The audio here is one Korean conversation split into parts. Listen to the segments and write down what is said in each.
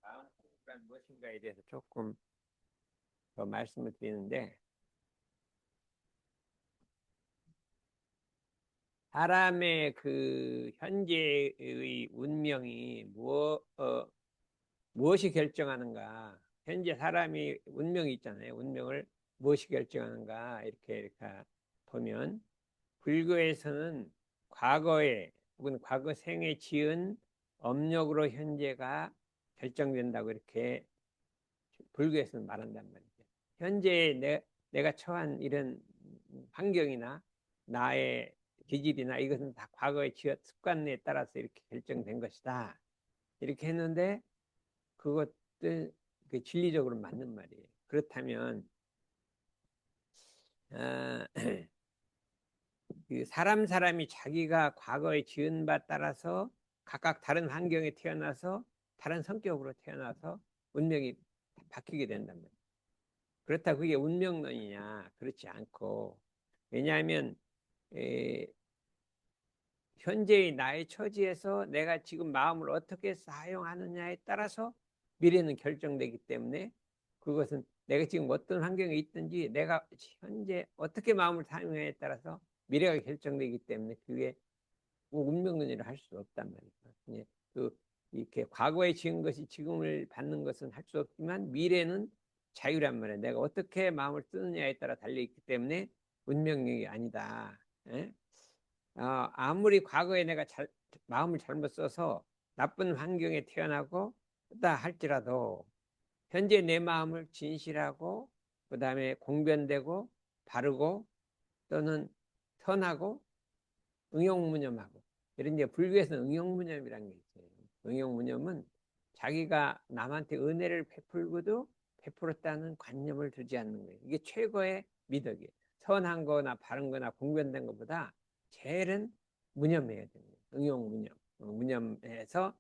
마음 공부란 무엇인가에 대해서 조금 더 말씀을 드리는데, 사람의 그 현재의 운명이 무엇이 결정하는가? 현재 사람이 운명이 있잖아요. 운명을 무엇이 결정하는가? 이렇게 보면, 불교에서는 과거에 혹은 과거 생에 지은 업력으로 현재가 결정된다고 이렇게 불교에서는 말한단 말이죠. 현재 내가 처한 이런 환경이나 나의 기질이나 이것은 다 과거의 지어 습관에 따라서 이렇게 결정된 것이다. 이렇게 했는데 그것도 그 진리적으로 맞는 말이에요. 그렇다면 어, 그 사람이 자기가 과거에 지은 바 따라서 각각 다른 환경에 태어나서 다른 성격으로 태어나서 운명이 바뀌게 된단 말이에요. 그렇다고 그게 운명론이냐? 그렇지 않고, 왜냐하면 에, 현재의 나의 처지에서 내가 지금 마음을 어떻게 사용하느냐에 따라서 미래는 결정되기 때문에, 그것은 내가 지금 어떤 환경에 있든지 내가 현재 어떻게 마음을 사용하냐에 따라서 미래가 결정되기 때문에 그게 운명론이라 할 수 없단 말이에요. 예, 그 이렇게 과거에 지은 것이 지금을 받는 것은 할 수 없지만 미래는 자유란 말이에요. 내가 어떻게 마음을 쓰느냐에 따라 달려 있기 때문에 운명력이 아니다. 예? 아무리 과거에 내가 마음을 잘못 써서 나쁜 환경에 태어나고 다 할지라도 현재 내 마음을 진실하고 그다음에 공변되고 바르고 또는 선하고 응용무념하고 이런 이제 불교에서는 응용무념이라는 게 있어요. 응용무념은 자기가 남한테 은혜를 베풀고도 베풀었다는 관념을 두지 않는 거예요. 이게 최고의 미덕이에요. 선한 거나 바른 거나 공변된 것보다 제일은 무념해야 됩니다. 응용무념. 무념해서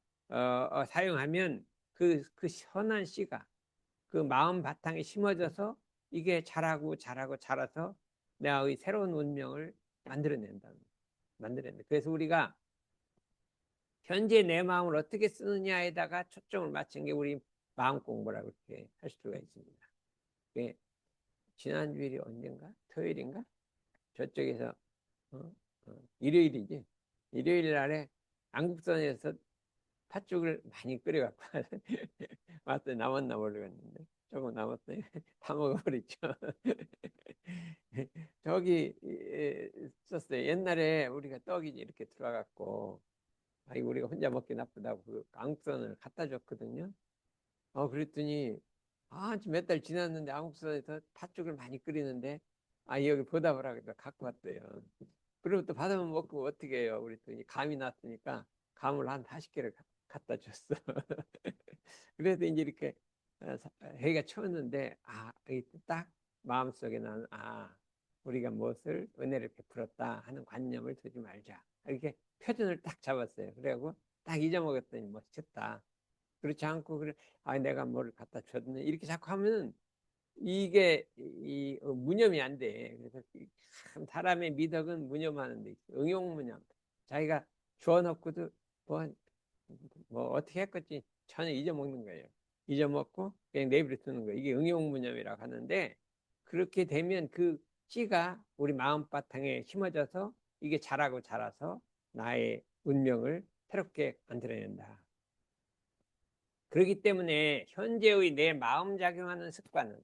사용하면 그 선한 씨가 그 마음 바탕에 심어져서 이게 자라서 나의 새로운 운명을 만들어낸다. 만들어낸다. 그래서 우리가 현재 내 마음을 어떻게 쓰느냐에다가 초점을 맞춘 게 우리 마음 공부라고 이렇게 할 수가 있습니다. 지난주일이 언젠가? 토요일인가? 저쪽에서 어? 일요일이지. 일요일 날에 안국선에서 팥죽을 많이 끓여갖고 왔더니 남았나 모르겠는데 조금 남았더니 다 먹어버렸죠. 저기 썼어요. 옛날에 우리가 떡이 이렇게 들어갖고 아이 우리가 혼자 먹기 나쁘다고 그 안국선을 갖다 줬거든요. 그랬더니 몇 달 지났는데 안국선에서 팥죽을 많이 끓이는데 여기 보답을 하겠다 갖고 왔대요. 그리고 또 받으면 먹고 어떻게 해요? 그랬더니 감이 났으니까 감을 한 40개를 갖다 줬어. 그래서 이제 이렇게 해가 쳤는데 이게 딱 마음속에 나는 우리가 무엇을 은혜를 베풀었다 하는 관념을 두지 말자. 이렇게 표준을 딱 잡았어요. 그래갖고 딱 잊어먹었더니 멋졌다. 그렇지 않고 그래 내가 뭘 갖다 줬네 이렇게 자꾸 하면 이게 무념이 안 돼. 그래서 참 사람의 미덕은 무념하는 데 있어. 응용무념. 자기가 주워놓고도 뭐, 뭐 어떻게 했겠지 전혀 잊어먹는 거예요. 잊어먹고 그냥 내버려 두는 거예요. 이게 응용무념이라고 하는데 그렇게 되면 그 씨가 우리 마음바탕에 심어져서 이게 자라서 나의 운명을 새롭게 만들어낸다. 그렇기 때문에 현재의 내 마음 작용하는 습관은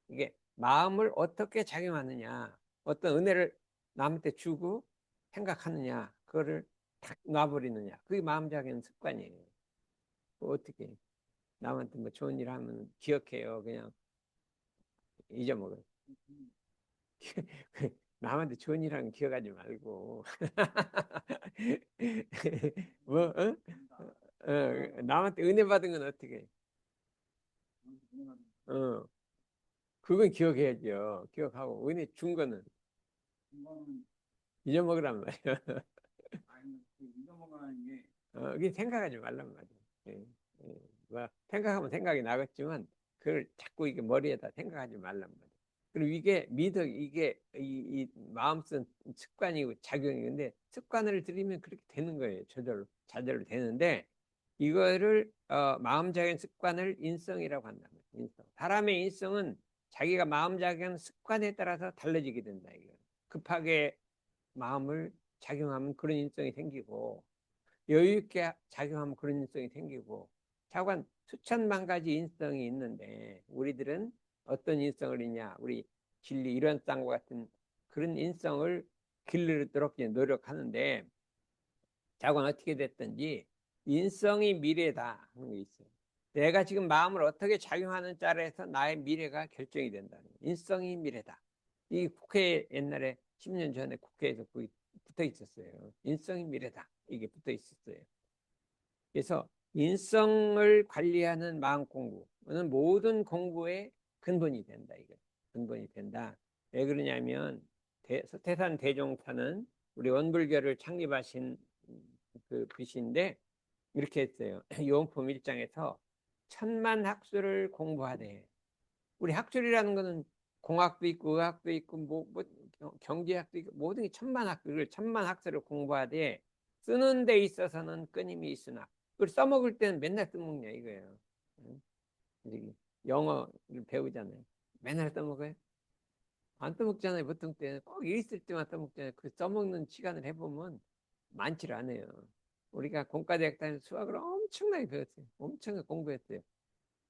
이게 마음을 어떻게 작용하느냐, 어떤 은혜를 남한테 주고 생각하느냐, 그거를 탁 놔버리느냐, 그게 마음 작용 습관이에요. 어떻게 남한테 뭐 좋은 일 하면 기억해요, 그냥 잊어먹어요. 남한테 좋은 일 하면 기억하지 말고 뭐 남한테 은혜 받은 건 어떻게 해? 어, 그건 기억해야죠. 기억하고 은혜 준 거는 잊어먹으란 말이야. 그게 생각하지 말란 말이야. 예, 뭐 생각하면 생각이 나겠지만 그걸 자꾸 이게 머리에다 생각하지 말란 말이야. 그리고 이게 이게 이 마음 쓴 습관이고 작용인데 습관을 들이면 그렇게 되는 거예요. 자절로 되는데 이거를 마음작용 습관을 인성이라고 한다. 인성. 사람의 인성은 자기가 마음작용 습관에 따라서 달라지게 된다. 이거. 급하게 마음을 작용하면 그런 인성이 생기고 여유 있게 작용하면 그런 인성이 생기고 차관 수천만 가지 인성이 있는데 우리들은 어떤 인성을 있냐? 우리 진리 이런 쌍과 같은 그런 인성을 기르도록 노력하는데 자관 어떻게 됐든지 인성이 미래다 하는 게 있어요. 내가 지금 마음을 어떻게 작용하는 짜에서 나의 미래가 결정이 된다는 거예요. 인성이 미래다. 이 국회 옛날에 10년 전에 국회에서 붙어 있었어요. 인성이 미래다. 이게 붙어 있었어요. 그래서 인성을 관리하는 마음 공부는 모든 공부의 근본이 된다. 이거 근본이 된다. 왜 그러냐면 서태산 대종사는 우리 원불교를 창립하신 그 빛인데 이렇게 했어요. 요원품 1장에서 천만 학술을 공부하되 우리 학술이라는 거는 공학도 있고 의학도 있고 뭐 경제학도 있고 모든 게 천만 학술을 공부하되 쓰는 데 있어서는 끊임이 있으나 그걸 써먹을 때는 맨날 써먹냐 이거예요. 영어를 배우잖아요. 맨날 써먹어요? 안 써먹잖아요. 보통 때는 꼭 일 있을 때만 써먹잖아요. 그 써먹는 시간을 해보면 많지를 않아요. 우리가 공과대학 다니면서 수학을 엄청나게 배웠어요. 엄청나게 공부했어요.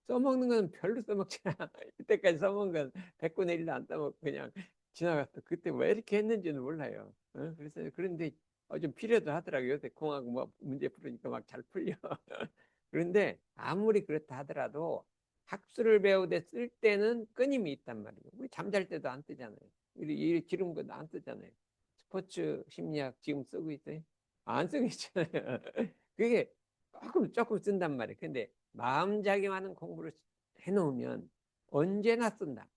써먹는 건 별로 써먹지 않아. 이때까지 써먹은 건 100분의 1도 안 써먹고 그냥 지나갔어. 그때 왜 이렇게 했는지는 몰라요. 그래서 그런데 좀 필요도 하더라고요. 요새 공학 뭐 문제 풀으니까 막 잘 풀려. 그런데 아무리 그렇다 하더라도 학술을 배우되 쓸 때는 끊임이 있단 말이에요. 우리 잠잘 때도 안 쓰잖아요. 이 기름 것도 안 쓰잖아요. 스포츠 심리학 지금 쓰고 있어요? 안 쓰고 있잖아요. 그게 조금 쓴단 말이에요. 근데 마음작용하는 공부를 해놓으면 언제나 쓴다.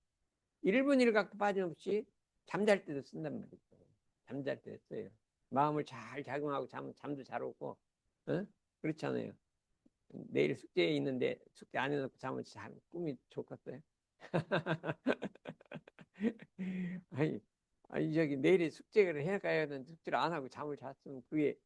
1분 1각도 빠짐없이 잠잘 때도 쓴단 말이죠. 잠잘 때도 써요. 마음을 잘 작용하고 잠도 잘 오고, 어? 그렇잖아요. 내일 숙제에 있는데 숙제 안 해놓고 잠을 잘 꿈이 좋겠어요. 아니, 저기 내일에 숙제를 해가야 하는 숙제를 안 하고 잠을 잤으면 그게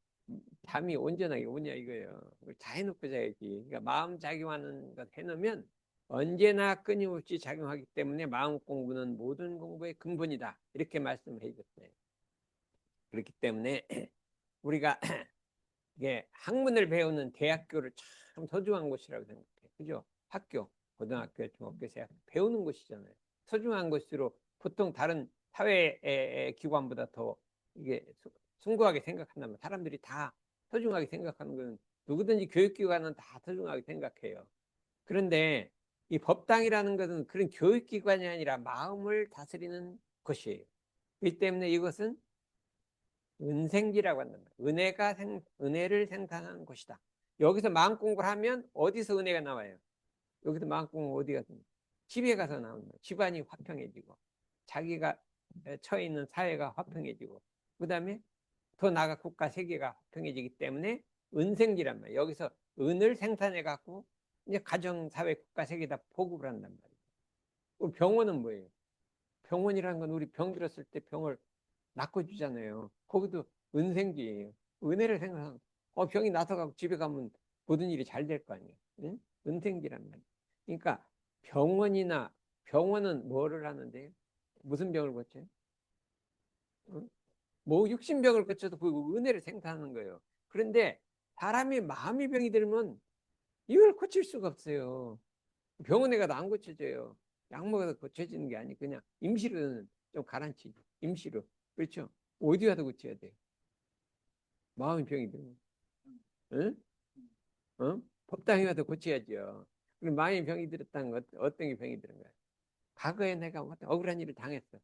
잠이 온전하게 오냐 이거예요. 다 해놓고 자야지. 그러니까 마음 작용하는 것 해놓으면 언제나 끊임없이 작용하기 때문에 마음 공부는 모든 공부의 근본이다. 이렇게 말씀을 해주셨어요. 그렇기 때문에 우리가 이게 학문을 배우는 대학교를 참 소중한 곳이라고 생각해요. 그죠? 학교, 고등학교, 중학교, 대학 배우는 곳이잖아요. 소중한 곳으로 보통 다른 사회 기관보다 더 이게 숭고하게 생각한다면 사람들이 다 소중하게 생각하는 건 누구든지 교육기관은 다 소중하게 생각해요. 그런데 이 법당이라는 것은 그런 교육기관이 아니라 마음을 다스리는 것이에요. 이 때문에 이것은 은생지라고 한단 말이에요. 은혜를 생산하는 곳이다. 여기서 마음 공부를 하면 어디서 은혜가 나와요? 여기서 마음 공부 어디 가서? 집에 가서 나오는 거예요. 집안이 화평해지고, 자기가 처해 있는 사회가 화평해지고, 그 다음에 더 나아가 국가 세계가 화평해지기 때문에 은생지란 말이에요. 여기서 은을 생산해 갖고 이제 가정, 사회, 국가, 세계다 보급을 한단 말이에요. 병원은 뭐예요? 병원이라는 건 우리 병 들었을 때 병을 낚아주잖아요. 거기도 은생지예요. 은혜를 생각하고 병이 나서 가고 집에 가면 모든 일이 잘 될 거 아니에요. 응? 은생지란 말이에요. 그러니까 병원은 뭐를 하는데요? 무슨 병을 고쳐요? 응? 뭐 육신병을 고쳐도 그 은혜를 생산하는 거예요. 그런데 사람이 마음이 병이 들면 이걸 고칠 수가 없어요. 병원에 가도 안 고쳐져요. 약 먹어서 고쳐지는 게 아니고 그냥 임시로는 좀 가라앉히죠. 임시로. 그렇죠? 어디 가서 고쳐야 돼요? 마음이 병이 들면. 응? 어? 법당에 가서 고쳐야죠. 그럼 마음이 병이 들었다는 건 어떤 게 병이 들은 거야? 과거에 내가 어떤 억울한 일을 당했어.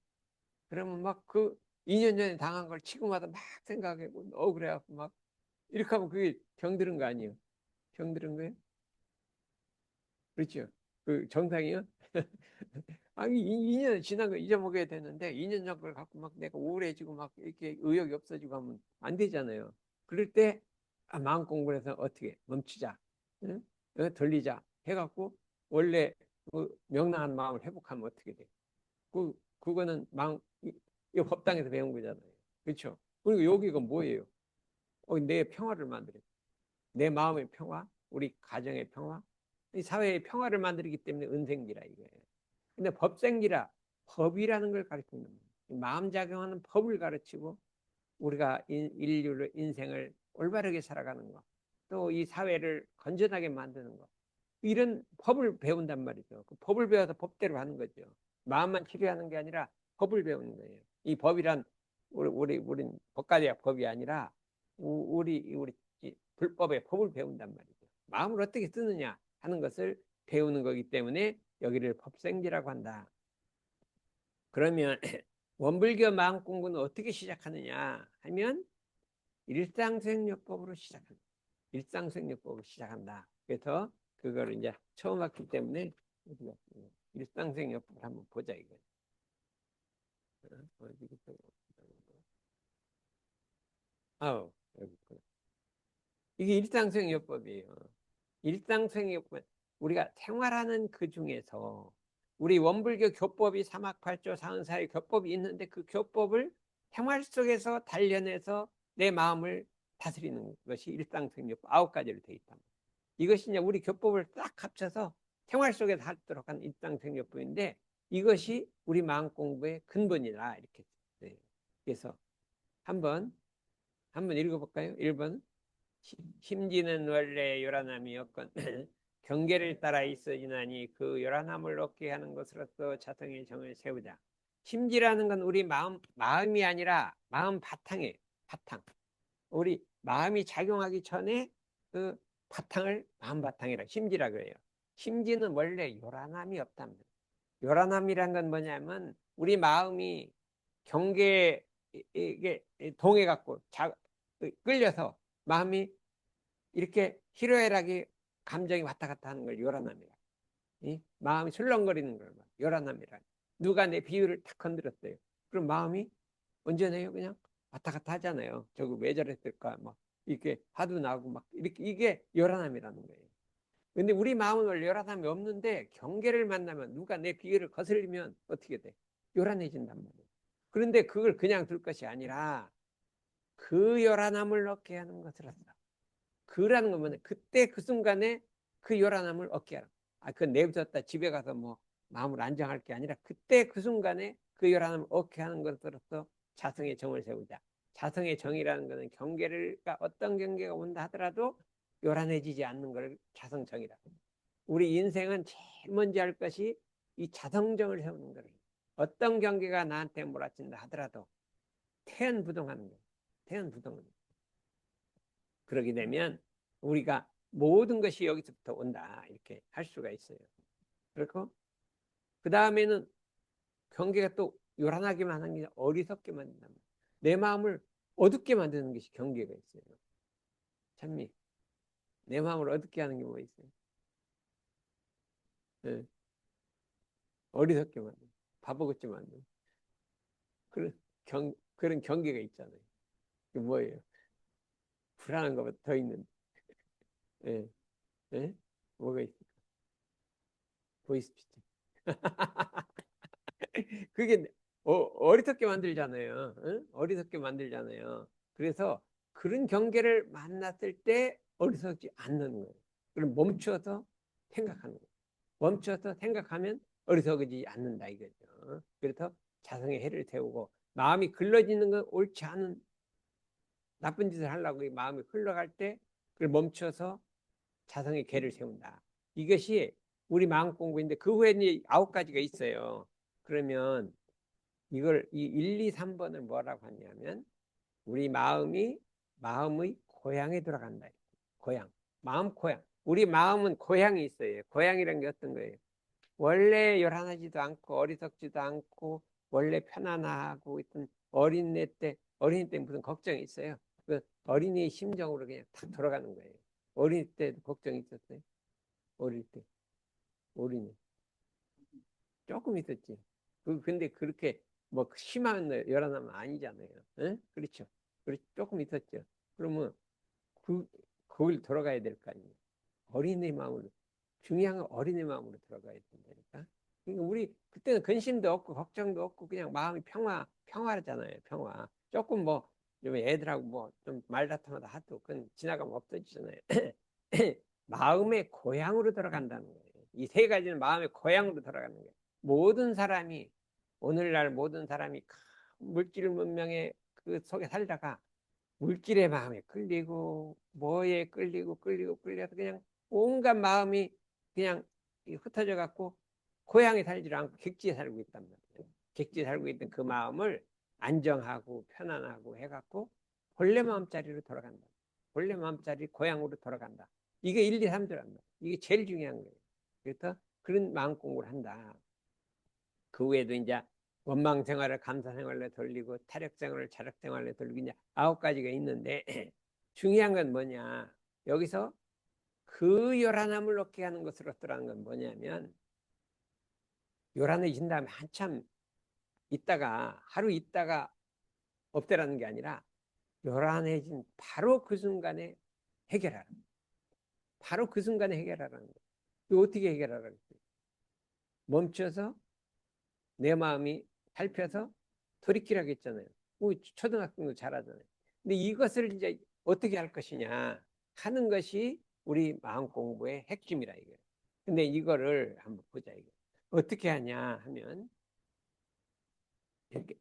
그러면 막 그 2년 전에 당한 걸 지금마다 막 생각하고 억울해갖고 막 이렇게 하면 그게 병들은 거 아니에요? 병들은 거예요? 그렇죠? 그 정상이요? 아니 2년 지난 거 잊어먹어야 되는데 2년 전 걸 갖고 막 내가 우울해지고 막 이렇게 의욕이 없어지고 하면 안 되잖아요. 그럴 때 마음 공부를 해서 어떻게 멈추자, 응? 돌리자 해갖고 원래 그 명랑한 마음을 회복하면 어떻게 돼? 그거는 이 법당에서 배운 거잖아요. 그렇죠? 그리고 여기가 뭐예요? 내 평화를 만들어. 내 마음의 평화, 우리 가정의 평화, 이 사회의 평화를 만들기 때문에 은생기라 이거예요. 근데 법생기라, 법이라는 걸 가르치는 거예요. 마음 작용하는 법을 가르치고 우리가 인류를 인생을 올바르게 살아가는 거, 또 이 사회를 건전하게 만드는 거, 이런 법을 배운단 말이죠. 그 법을 배워서 법대로 하는 거죠. 마음만 치료하는 게 아니라 법을 배우는 거예요. 이 법이란 우리 법과대학 법이 아니라 우리 불법의 법을 배운단 말이죠. 마음을 어떻게 쓰느냐 하는 것을 배우는 거기 때문에 여기를 법생지라고 한다. 그러면 원불교 마음 공부는 어떻게 시작하느냐 하면 일상생활법으로 시작한다. 일상생활법으로 시작한다. 그래서 그걸 이제 처음 왔기 때문에 일상생활법을 한번 보자 이거. 아우 여기 있구나. 이게 일상생활법이에요. 일상생활법 우리가 생활하는 그 중에서 우리 원불교 교법이 삼학팔조 사은사의 교법이 있는데 그 교법을 생활 속에서 단련해서 내 마음을 다스리는 것이 일상생활법 9가지로 되어 있다. 이것이 이제 우리 교법을 딱 합쳐서 생활 속에서 하도록 한 일상생활법인데 이것이 우리 마음 공부의 근본이다 이렇게. 네. 그래서 한번 읽어볼까요? 1번 심지는 원래 요란함이었건 경계를 따라 있어지나니 그 요란함을 얻게 하는 것으로서 자성의 정을 세우자. 심지라는 건 우리 마음이 아니라 마음 바탕에 바탕. 우리 마음이 작용하기 전에 그 바탕을 마음 바탕이라 심지라 그래요. 심지는 원래 요란함이 없답니다. 요란함이란 건 뭐냐면 우리 마음이 경계에 이게 동해 갖고 끌려서 마음이 이렇게 희로애락이 감정이 왔다 갔다 하는 걸 요란함이라. 마음이 술렁거리는 걸 요란함이라. 누가 내 비유를 탁 건드렸어요. 그럼 마음이 언제네요? 그냥 왔다 갔다 하잖아요. 저거 왜 저랬을까? 막 이렇게 화도 나고 막 이렇게 이게 요란함이라는 거예요. 근데 우리 마음은 원래 요란함이 없는데 경계를 만나면 누가 내 비유를 거슬리면 어떻게 돼? 요란해진단 말이에요. 그런데 그걸 그냥 둘 것이 아니라 그 요란함을 얻게 하는 것으로서 그라는 건 뭐냐? 그때 그 순간에 그 요란함을 얻게 하라. 그 내버렸다 집에 가서 뭐 마음을 안정할 게 아니라 그때 그 순간에 그 요란함을 얻게 하는 것으로서 자성의 정을 세우자. 자성의 정이라는 것은 경계가 어떤 경계가 온다 하더라도 요란해지지 않는 걸 자성정이라고. 우리 인생은 제일 먼저 할 것이 이 자성정을 세우는 거예요. 어떤 경계가 나한테 몰아친다 하더라도 태연부동하는 거예요. 태연부동하는 거예요. 그러게 되면 우리가 모든 것이 여기서부터 온다 이렇게 할 수가 있어요. 그리고 그 다음에는 경계가 또 요란하게만 하는 게 어리석게 만든다. 내 마음을 어둡게 만드는 것이 경계가 있어요. 참미. 내 마음을 어둡게 하는 게 뭐 있어요? 네. 어리석게 만드는, 바보같이 만드는 그런 경계가 있잖아요. 그게 뭐예요? 불안한 것보다 더 있는. 예. 예? 뭐가 있을까? 보이스피치. 그게 어리석게 만들잖아요. 응? 어리석게 만들잖아요. 그래서 그런 경계를 만났을 때 어리석지 않는 거예요. 그럼 멈춰서 생각하는 거예요. 멈춰서 생각하면 어리석지 않는다 이거죠. 그래서 자성의 해를 세우고 마음이 글러지는 건 옳지 않은 나쁜 짓을 하려고 마음이 흘러갈 때 그걸 멈춰서 자성의 계를 세운다. 이것이 우리 마음 공부인데 그 후에 이제 9가지가 있어요. 그러면 이걸 이 1, 2, 3번을 뭐라고 하냐면 우리 마음의 고향에 들어간다. 고향. 마음 고향. 우리 마음은 고향이 있어요. 고향이란 게 어떤 거예요? 원래 요란하지도 않고 어리석지도 않고 원래 편안하고 있던 어린이 때 무슨 걱정이 있어요. 그 어린이의 심정으로 그냥 탁 돌아가는 거예요. 어린이 때도 걱정이 있었어요. 어릴 때. 어린이. 조금 있었지. 근데 그렇게 뭐 심한 열화나면 아니잖아요. 응? 그렇죠. 조금 있었죠. 그러면 그, 그걸 돌아가야 될 거 아니에요. 어린이 마음으로. 중요한 건 어린이 마음으로 들어가야 된다니까. 그러니까 우리 그때는 근심도 없고 걱정도 없고 그냥 마음이 평화하잖아요. 평화. 조금 뭐 좀 애들하고 뭐 좀 말다툼하다 하도 그건 지나가면 없어지잖아요. 마음의 고향으로 들어간다는 거예요. 이 세 가지는 마음의 고향으로 들어가는 거예요. 모든 사람이 오늘날 모든 사람이 물질 문명의 그 속에 살다가 물질의 마음에 끌리고 뭐에 끌리고 끌려서 그냥 온갖 마음이 그냥 흩어져 갖고 고향에 살지 않고 객지에 살고 있단 말이에요. 객지에 살고 있던 그 마음을 안정하고 편안하고 해갖고 본래 마음자리로 돌아간다. 본래 마음자리 고향으로 돌아간다. 이게 1, 2, 3조란 말이에요. 이게 제일 중요한 거예요. 그래서 그런 마음 공부를 한다. 그 외에도 이제 원망 생활을 감사 생활로 돌리고 타력 생활을 자력 생활로 돌리고 이제 9가지가 있는데 중요한 건 뭐냐? 여기서 그 요란함을 얻게 하는 것으로 들어가는 건 뭐냐면 요란해진 다음에 한참 있다가 하루 있다가 없애라는 게 아니라 요란해진 바로 그 순간에 해결하라. 바로 그 순간에 해결하라는 거예요. 또 어떻게 해결하라는 거예요? 멈춰서 내 마음이 살펴서 돌이키라고 했잖아요. 초등학생도 잘하잖아요. 근데 이것을 이제 어떻게 할 것이냐 하는 것이 우리 마음 공부의 핵심이라 이거예요. 근데 이거를 한번 보자 이거. 어떻게 하냐 하면 이렇게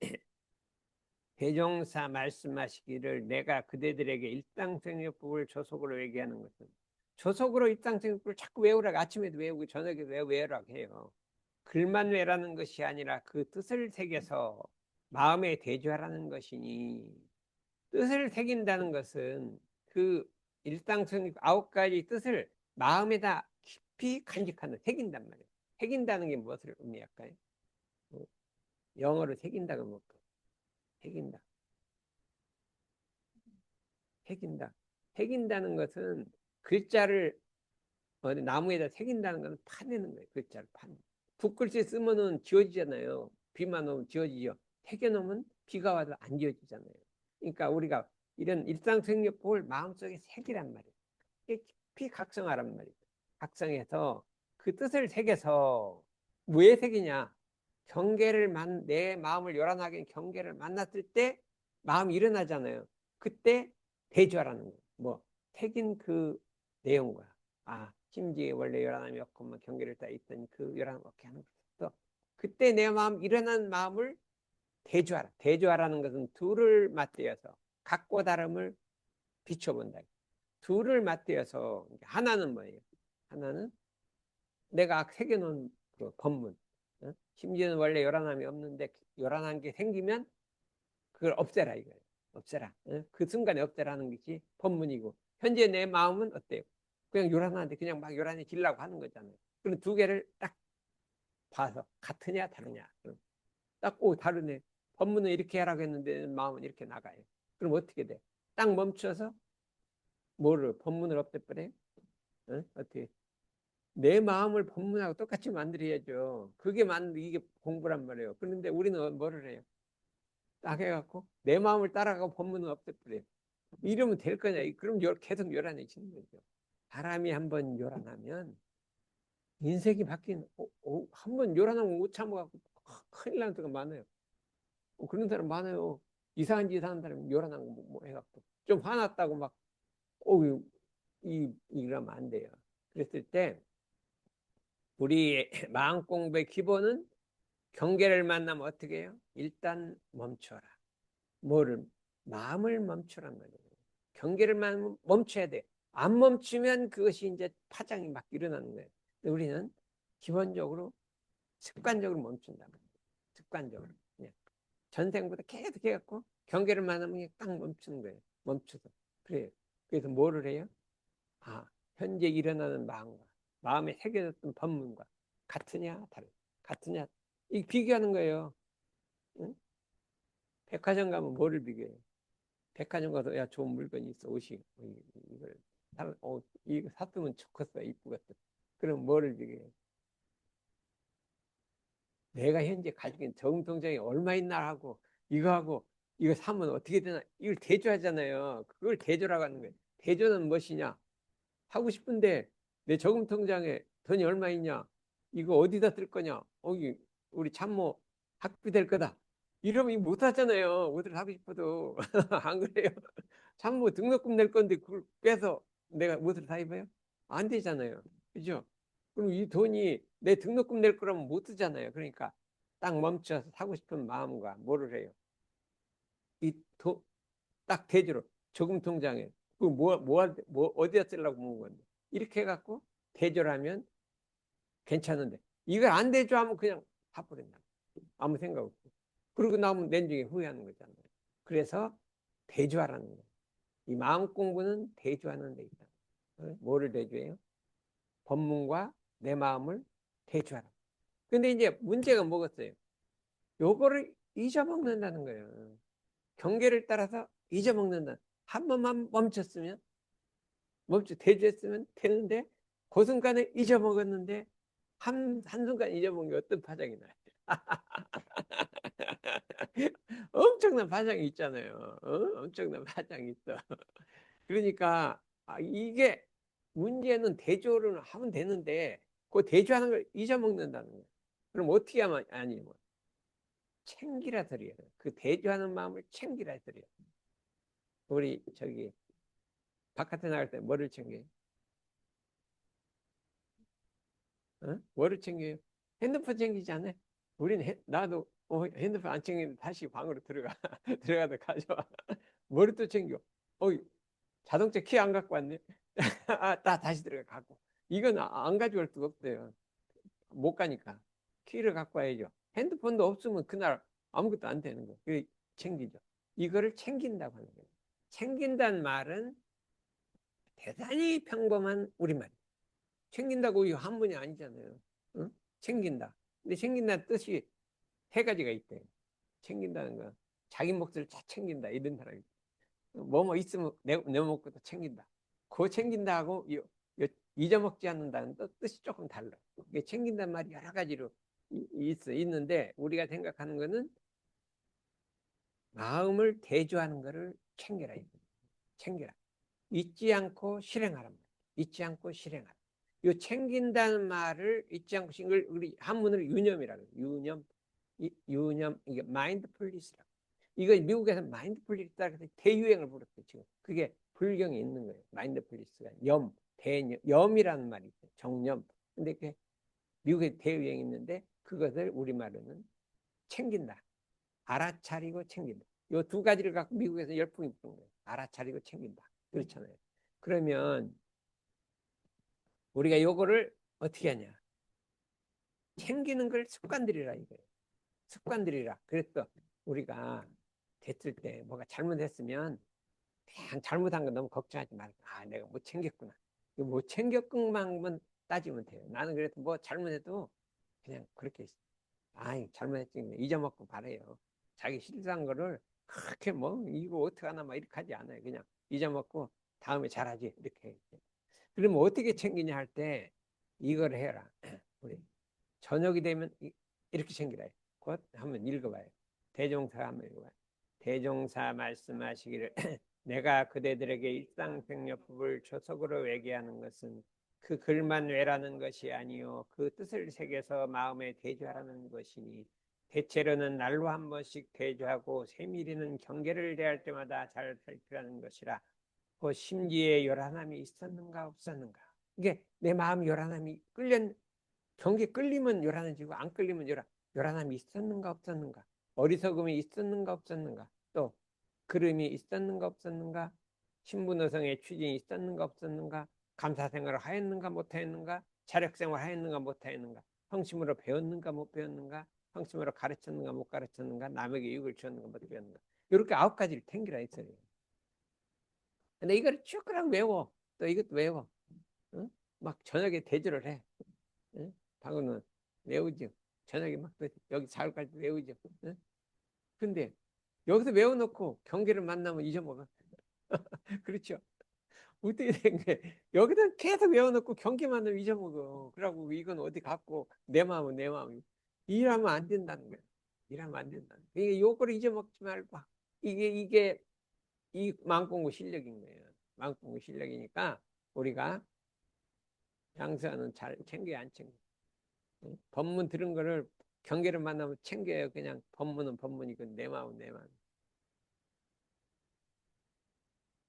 대종사 말씀하시기를 내가 그대들에게 일당생협법을 조속으로 외게하는 것은 조속으로 일당생협법을 자꾸 외우라고 아침에도 외우고 저녁에도 외우라고 해요. 글만 외라는 것이 아니라 그 뜻을 새겨서 마음에 대조하라는 것이니 뜻을 새긴다는 것은 그 일당성 9가지 뜻을 마음에다 깊이 간직한다. 새긴단 말이에요. 새긴다는 게 무엇을 의미할까요? 영어로 새긴다가 뭘까? 새긴다. 새긴다. 새긴다는 것은 글자를 나무에다 새긴다는 것은 파내는 거예요. 글자를 파내. 붓글씨 쓰면은 지워지잖아요. 비만 오면 지워지죠. 새겨놓으면 비가 와도 안 지워지잖아요. 그러니까 우리가 이런 일상생活법을 마음속에 새기란 말이에요. 깊이 각성하란 말이에요. 각성해서 그 뜻을 새겨서 왜 새기냐? 내 마음을 요란하게 경계를 만났을 때 마음이 일어나잖아요. 그때 대조하라는 거예요. 뭐 새긴 그 내용과 심지에 원래 요란함이 없고 경계를 따 있던 그 요란함 없게 하는 것부터 그때 내 마음 일어난 마음을 대조하라. 대조하라는 것은 둘을 맞대어서 각고 다름을 비춰본다. 둘을 맞대어서 하나는 뭐예요? 하나는 내가 새겨놓은 그 법문. 심지어는 원래 요란함이 없는데 요란한 게 생기면 그걸 없애라 이거예요. 없애라. 그 순간에 없애라는 것이 법문이고 현재 내 마음은 어때요? 그냥 요란한데 그냥 막 요란해지려고 하는 거잖아요. 그럼 두 개를 딱 봐서 같으냐 다르냐. 딱 다르네. 법문은 이렇게 하라고 했는데 마음은 이렇게 나가요. 그럼 어떻게 돼? 딱 멈춰서 법문을 없애버려요? 어떻게? 내 마음을 법문하고 똑같이 만들어야죠. 이게 공부란 말이에요. 그런데 우리는 뭐를 해요? 딱 해갖고 내 마음을 따라가고 법문은 없애버려요. 이러면 될 거냐? 그럼 계속 요란해지는 거죠. 사람이 한번 요란하면 인생이 바뀐 한번 요란하면 못 참아갖고 큰일 나는 데가 많아요. 그런 사람 많아요. 이상한 짓 하는 사람 요란한 거 뭐 해갖고 좀 화났다고 막 이러면 안 돼요. 그랬을 때 우리 마음 공부의 기본은 경계를 만나면 어떻게 해요? 일단 멈춰라. 뭐를? 마음을 멈추란 말이에요. 경계를 멈춰야 돼. 안 멈추면 그것이 이제 파장이 막 일어나는 거예요. 근데 우리는 기본적으로 습관적으로 멈춘다. 습관적으로. 그냥 전생보다 계속 해갖고 경계를 만나면 딱 멈추는 거예요. 멈춰서. 그래요. 그래서 뭐를 해요? 현재 일어나는 마음과 마음에 새겨졌던 법문과 같으냐 다르냐. 같으냐. 이 비교하는 거예요. 응? 백화점 가면 뭐를 비교해요? 백화점 가서 야 좋은 물건이 있어 옷이 이걸 이거 샀으면 좋겠어 이쁘겠어. 그럼 뭐를 비교해요? 내가 현재 가지고 있는 저금통장에 얼마 있나 하고 이거 사면 어떻게 되나 이걸 대조하잖아요. 그걸 대조라고 하는 거예요. 대조는 무엇이냐? 하고 싶은데 내 저금통장에 돈이 얼마 있냐? 이거 어디다 쓸 거냐? 우리 참모 학비 될 거다. 이러면 이거 못 하잖아요. 어디를 하고 싶어도. 안 그래요? 참모 등록금 낼 건데 그걸 빼서 내가 옷을 사 입어요? 안 되잖아요. 그죠? 그럼 이 돈이 내 등록금 낼 거라면 못 쓰잖아요. 그러니까 딱 멈춰서 사고 싶은 마음과 뭐를 해요? 이 딱 대주로 저금 통장에 어디다 쓰려고 모은 건데 이렇게 해갖고 대조를 하면 괜찮은데 이걸 안 대조하면 그냥 다 버린다. 아무 생각 없고. 그러고 나면 내중에 후회하는 거잖아요. 그래서 대조하라는 거예요. 이 마음 공부는 대조하는 데 있다. 뭐를 대조해요? 법문과 내 마음을 대조하라. 근데 이제 문제가 뭐겠어요? 요거를 잊어먹는다는 거예요. 경계를 따라서 잊어먹는다. 한 번만 대조했으면 되는데 그 순간에 잊어먹었는데 한순간 잊어먹은 게 어떤 파장이 나요? 엄청난 파장이 있잖아요. 엄청난 파장이 있어. 그러니까 이게 문제는 대조를 하면 되는데 그 대조하는 걸 잊어먹는다는 거예요. 그럼 어떻게 하면 아니 뭐 챙기라 소리예요. 그 대조하는 마음을 챙기라 소리예요. 우리 저기 바깥에 나갈 때 뭐를 챙겨요? 어? 뭐를 챙겨요? 핸드폰 챙기지 않아요? 나도 핸드폰 안 챙기는데 다시 방으로 들어가 들어가서 가져와. 뭐를 또 챙겨? 어, 자동차 키 안 갖고 왔네. 다시 들어가 갖고. 이건 안 가져갈 수가 없어요. 못 가니까 키를 갖고 와야죠. 핸드폰도 없으면 그날 아무것도 안 되는 거. 그 챙기죠. 이거를 챙긴다고 하는 거예요. 챙긴다는 말은 대단히 평범한 우리말이에요. 챙긴다고 이 한문이 아니잖아요. 응? 챙긴다. 근데 챙긴다는 뜻이 세 가지가 있대요. 챙긴다는 건 자기 몫을 다 챙긴다 이런 사람이. 뭐뭐 있으면 내 몫도 챙긴다. 그 챙긴다고 잊어먹지 않는다는 뜻이 조금 달라. 이게 챙긴다는 말이 여러 가지로 있는데 우리가 생각하는 거는 마음을 대조하는 거를 챙겨라. 챙겨라. 잊지 않고 실행하라. 잊지 않고 실행하라. 이 챙긴다는 말을 잊지 않고 걸 우리 한문으로 유념이라고 해요. 유념 이게 마인드풀리스라고. 이거 미국에서 마인드풀리스라고 해서 대유행을 부렸어요. 지금 그게 불경에 있는 거예요. 마인드풀리스가 염이라는 말이 있어요. 정념. 근데 그 미국에 대유행이 있는데 그것을 우리말로는 챙긴다. 알아차리고 챙긴다. 이 두 가지를 갖고 미국에서 열풍이 부는 거예요. 알아차리고 챙긴다. 그렇잖아요. 그러면 우리가 요거를 어떻게 하냐? 챙기는 걸 습관들이라 이거예요. 습관들이라. 그래서 우리가 됐을 때 뭐가 잘못했으면 그냥 잘못한 거 너무 걱정하지 말고 내가 못 챙겼구나. 못 챙겼구만 따지면 돼요. 나는 그래서 뭐 잘못해도 그냥 그렇게 잘못했지 잊어먹고 말아요. 자기 실수한 거를 그렇게 뭐 이거 어떡하나 막 이렇게 하지 않아요. 그냥 잊어먹고 다음에 잘하지 이렇게. 그러면 어떻게 챙기냐 할 때 이걸 해라. 우리 저녁이 되면 이렇게 챙기라. 곧 한번 읽어봐요. 대종사 한번 읽어봐요. 대종사 말씀하시기를 내가 그대들에게 일상생려법을 조석으로 외게하는 것은 그 글만 외라는 것이 아니요 그 뜻을 새겨서 마음에 대조하라는 것이니 대체로는 날로 한 번씩 대조하고 세밀히는 경계를 대할 때마다 잘 살피라는 것이라. 그 심지에 요란함이 있었는가 없었는가. 이게 내 마음 요란함이 경계 끌리면 요란해지고 안 끌리면 요란함이 있었는가 없었는가. 어리석음이 있었는가 없었는가. 또 그름이 있었는가 없었는가. 신분노성의 추진이 있었는가 없었는가. 감사생활을 하였는가 못하였는가. 자력생활을 하였는가 못하였는가. 성심으로 배웠는가 못 배웠는가. 성심으로 가르쳤는가 못 가르쳤는가. 남에게 유익을 주었는가 못 주었는가. 이렇게 9가지를 챙기라 했어요. 근데 이걸 쭉 그냥 외워. 또 이것도 외워. 응? 막 저녁에 대조를 해. 응? 방금은 외우죠. 저녁에 막 여기 사흘까지 외우죠. 응? 근데 여기서 외워놓고 경계를 만나면 잊어먹어. 그렇죠. 어떻게 된 게 여기다 계속 외워놓고 경계 만나면 잊어먹어. 그러고 이건 어디 갖고 내 마음은 내 마음이 일하면 안 된다는 거야. 일하면 안 된다는 거야. 이게 요거를 잊어먹지 말고 이게 이 마음공부 실력인 거예요. 마음공부 실력이니까 우리가 장수하는 잘 챙겨야 안 챙겨. 법문 들은 거를 경계를 만나면 챙겨요. 그냥 법문은 법문이고 내 마음은 내 마음.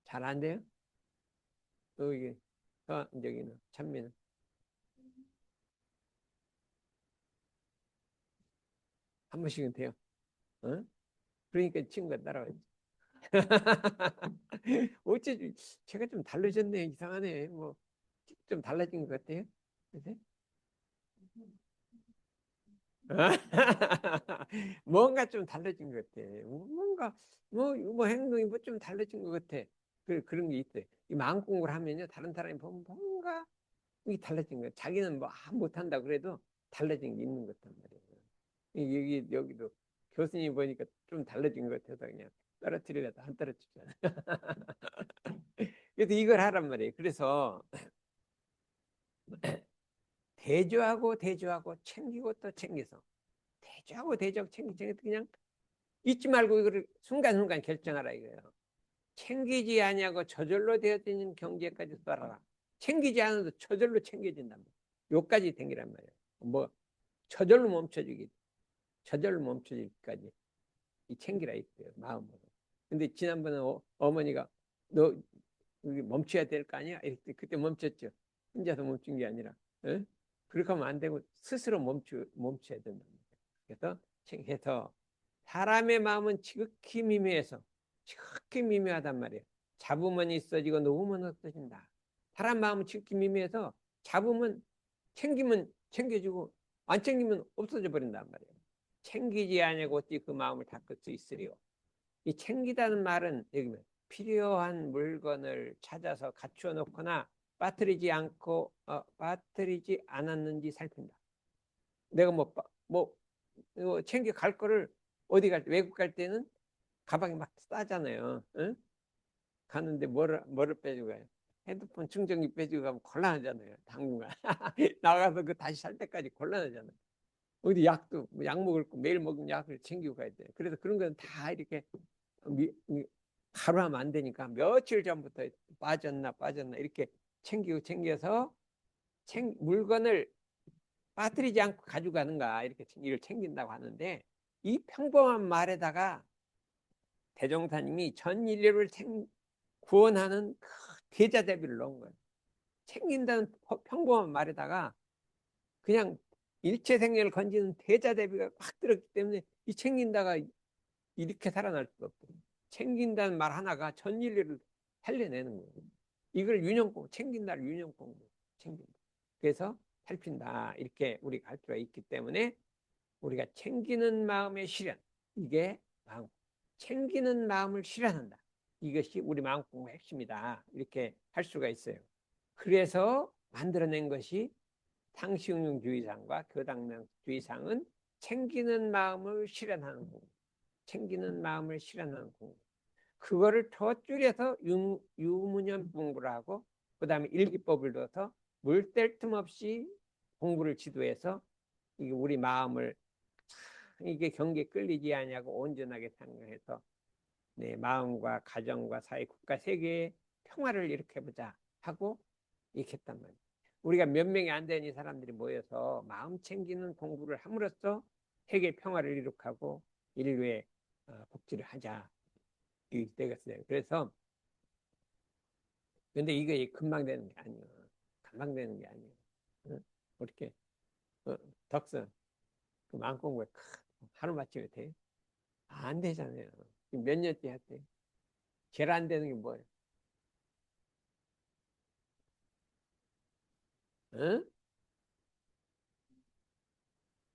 잘 안 돼요? 이게 여기는 찬미는 한 번씩은 돼요. 어? 그러니까 친구가 따라와야지. 어째 제가 좀 달라졌네. 이상하네. 뭐 좀 달라진 것 같아요. 그치? 뭔가 좀 달라진 것 같아. 뭔가 뭐 행동이 뭐 좀 달라진 것 같아. 그런 게 있대. 이 마음 공부를 하면요, 다른 사람이 보면 뭔가 이게 달라진 거야. 자기는 뭐 못한다 그래도 달라진 게 있는 것 같단 말이에요. 여기도 교수님 보니까 좀 달라진 것 같아서 그냥 떨어뜨리려다 안 떨어뜨리잖아. 그래서 이걸 하란 말이에요. 그래서 대조하고 대조하고 챙기고 또 챙겨서 대조하고 대조하고 챙기고 그냥 잊지 말고 이거를 순간순간 결정하라 이거예요. 챙기지 아니하고 저절로 되어지는 경제까지 따라라. 챙기지 않아도 저절로 챙겨진단 말이에요. 요까지 댕기란 말이에요. 뭐 저절로 멈춰지기, 저절로 멈춰지기까지 이 챙기라 있어요. 마음으로. 근데 지난번에 어머니가 너 여기 멈춰야 될 거 아니야? 이랬더니 그때 멈췄죠. 혼자서 멈춘 게 아니라. 에? 그렇게 하면 안 되고 스스로 멈춰야 된다. 그래서 해서 사람의 마음은 지극히 미묘해서 지극히 미묘하단 말이에요. 잡으면 있어지고 놓으면 없어진다. 사람 마음은 지극히 미묘해서 잡으면 챙기면 챙겨주고 안 챙기면 없어져 버린단 말이에요. 챙기지 아니고 어찌 그 마음을 닦을 수 있으리요. 이 챙기다는 말은 여기 필요한 물건을 찾아서 갖추어 놓거나 빠뜨리지 않았는지 살핀다. 내가 챙겨 갈 거를 어디 갈 때, 외국 갈 때는 가방에 막 싸잖아요. 응? 가는데 뭐를 빼주고 가요? 핸드폰 충전기 빼주고 가면 곤란하잖아요. 당분간. 나가서 그 다시 살 때까지 곤란하잖아요. 어디 약도, 약 먹을 거 매일 먹는 약을 챙기고 가야 돼요. 그래서 그런 건 다 이렇게 바로 하면 안 되니까 며칠 전부터 빠졌나 이렇게 챙겨서 물건을 빠뜨리지 않고 가져가는가 이렇게 이를 챙긴다고 하는데 이 평범한 말에다가 대종사님이 전 인류를 구원하는 그 대자대비를 넣은 거예요. 챙긴다는 평범한 말에다가 그냥 일체 생명을 건지는 대자대비가 확 들었기 때문에 이 챙긴다가 이렇게 살아날 수가 없고 챙긴다는 말 하나가 전 인류를 살려내는 거예요. 이걸 윤영공 챙긴다를 윤영공으로 챙긴다. 그래서 살핀다 이렇게 우리가 할 수가 있기 때문에 우리가 챙기는 마음의 실현 이게 마음 챙기는 마음을 실현한다. 이것이 우리 마음 공부의 핵심이다. 이렇게 할 수가 있어요. 그래서 만들어낸 것이 상시응용주의상과 교당명주의상은 챙기는 마음을 실현하는 공부. 챙기는 마음을 실현하는 공부. 그거를 더 줄여서 유문연 공부를 하고 그 다음에 일기법을 넣어서 물뗄 틈 없이 공부를 지도해서 이게 우리 마음을 이게 경계에 끌리지 아니하고 온전하게 생각해서 내 마음과 가정과 사회, 국가, 세계의 평화를 일으켜보자 하고 이렇게 했단 말이에요. 우리가 몇 명이 안 되는 이 사람들이 모여서 마음 챙기는 공부를 함으로써 세계 평화를 이룩하고 인류의 복지를 하자. 이 되겠어요. 그래서 근데 이게 금방 되는 게 아니에요. 금방 되는 게 아니에요. 응? 그렇게 덕선 그 마음 공부에 하루 맞추게 돼? 안 되잖아요. 몇 년째 했대. 제일 안 되는 게 뭐예요? 응?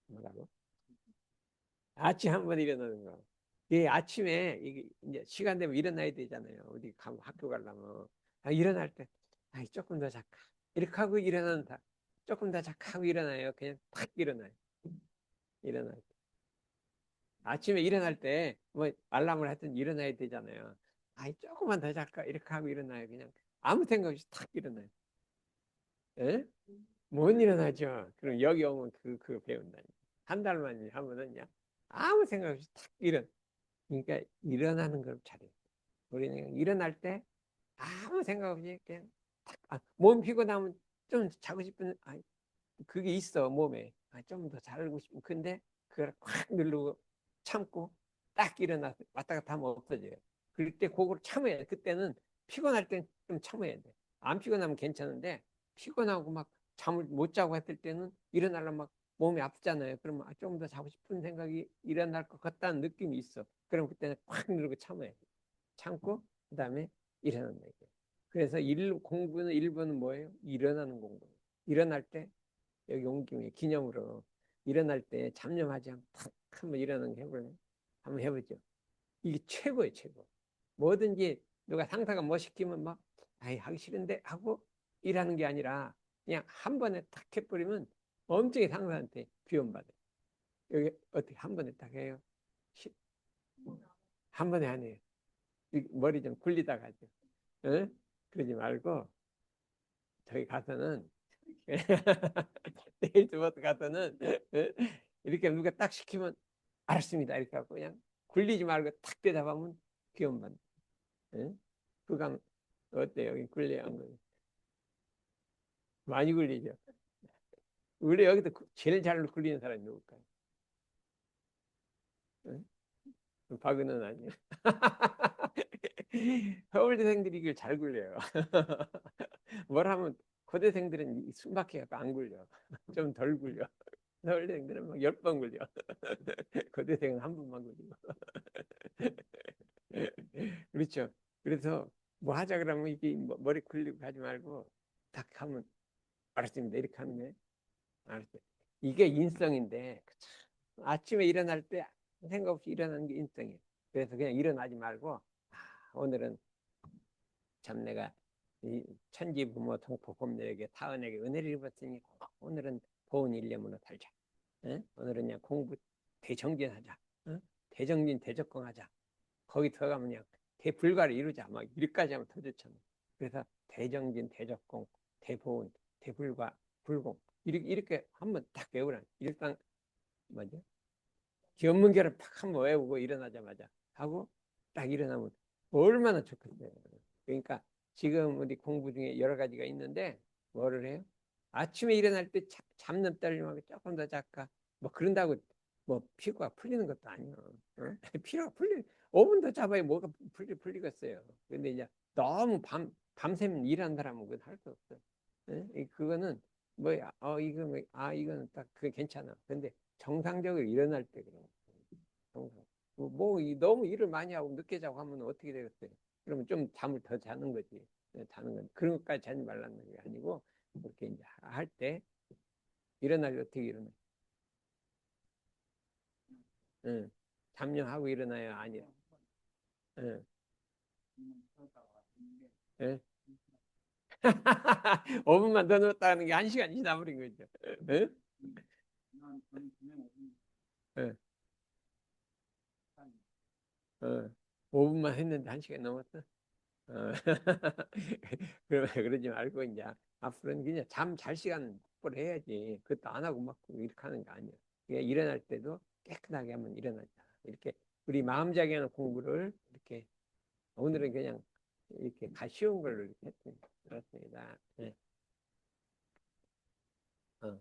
뭐라고? 아침 한 번 일어나는 거. 이 아침에 이게 이제 시간 되면 일어나야 되잖아요. 어디 가면 학교 가려면 일어날 때 조금 더 잠깐 이렇게 하고 일어난다. 조금 더 잠깐 하고 일어나요. 그냥 탁 일어나요. 일어날 때. 아침에 일어날 때 뭐 알람을 하든 일어나야 되잖아요. 조금만 더 잠깐 이렇게 하고 일어나요. 그냥 아무 생각 없이 탁 일어나요. 에? 못 일어나죠. 그럼 여기 오면 그거 배운다니. 한 달만 하면은요. 아무 생각 없이 탁 그러니까 일어나는 걸 잘해. 우리는 일어날 때 아무 생각 없이 그냥 몸 피곤하면 좀 자고 싶은 그게 있어 몸에. 좀 더 잘하고 싶으면 근데 그걸 콱 누르고 참고 딱 일어나서 왔다 갔다 하면 없어져요. 그럴 때 그걸 참아야 돼. 그때는 피곤할 땐 좀 참아야 돼. 안 피곤하면 괜찮은데 피곤하고 막 잠을 못 자고 했을 때는 일어나려면 막 몸이 아프잖아요. 그러면 좀 더 자고 싶은 생각이 일어날 것 같다는 느낌이 있어. 그럼 그때는 콱 누르고 참아야 돼. 참고 그다음에 일어난다. 그래서 공부는 1번은 뭐예요? 일어나는 공부. 일어날 때 여기 온 김에 기념으로 일어날 때 잡념하지 않고 탁 한번 일어나는 거 해볼래요? 한번 해보죠. 이게 최고예요, 최고. 뭐든지 누가 상사가 뭐 시키면 막 아이 하기 싫은데 하고 일하는 게 아니라 그냥 한 번에 탁 해버리면 엄청 상사한테 비움받아요. 여기 어떻게 한 번에 딱 해요? 한 번에 안 해요. 머리 좀 굴리다 가죠. 어? 그러지 말고 저기 가서는 내일부터 가서는 이렇게 누가 딱 시키면 알았습니다. 이렇게 하고 그냥 굴리지 말고 탁 대답하면 귀여운만. 그감 어때요? 여기 굴려야 안 굴려? 많이 굴리죠. 우리 여기서 제일 잘 굴리는 사람이 누굴까요? 응? 박은은 아니에요. 서울대생들이 이걸 잘 굴려요. 뭘 하면 고대생들은 숨막혀갖고 안 굴려. 좀 덜 굴려. 서울대생들은 막 10번 굴려. 고대생은 한 번만 굴리고. 그렇죠. 그래서 뭐 하자 그러면 이게 머리 굴리고 하지 말고 딱 하면 알았습니다. 이렇게 하는 거예요. 알았어요. 이게 인성인데 아침에 일어날 때 생각 없이 일어나는 게 인성이에요. 그래서 그냥 일어나지 말고 오늘은 참 내가 이 천지 부모 통포 곰들에게 타은에게 은혜를 입었으니 오늘은 보은 일념으로 살자. 응? 오늘은 그냥 공부 대정진하자. 응? 대정진 대적공하자. 거기 들어가면 그냥 대불가를 이루자. 막 이렇게까지 하면 더 좋잖아. 그래서 대정진 대적공 대보은 대불가 불공 이렇게 한번 딱 외우라. 일단 뭐죠? 견문계를 팍 한번 외우고 일어나자마자 하고 딱 일어나면 얼마나 좋겠어요. 그러니까 지금 우리 공부 중에 여러 가지가 있는데 뭐를 해요? 아침에 일어날 때 잡는 떨림하고 조금 더 잘까? 뭐 그런다고 뭐 피로가 풀리는 것도 아니야. 어? 피로가 5분 더 잡아야 뭐가 풀리겠어요. 근데 이제 너무 밤샘 일하는 사람은 그건 할 수 없어. 그거는 뭐야? 이거는 딱 그게 괜찮아. 근데 정상적으로 일어날 때 그래. 정상. 너무 일을 많이 하고 늦게 자고 하면 어떻게 되겠어요? 그러면 좀 잠을 더 자는 거지. 자는 건 그런 것까지 자지 말라는 게 아니고 그렇게 이제 할 때 일어나려 어떻게 일어나? 응. 잠령하고 일어나요? 아니요. 응. 응. 5분만 더 넣었다는 게 1시간이 지나버린 거죠. 응? 응. 어. 5분만 했는데 1시간 넘었어? 어. 그러면 그러지 말고 이제 앞으로는 그냥 잠 잘 시간 똑바로 해야지. 그것도 안 하고 막 이렇게 하는 거 아니야. 그냥 일어날 때도 깨끗하게 하면 일어나자. 이렇게 우리 마음자기 하는 공부를 이렇게 오늘은 그냥 이렇게 쉬운 걸로 이렇게 했습니다. 그렇습니다. 네. 어.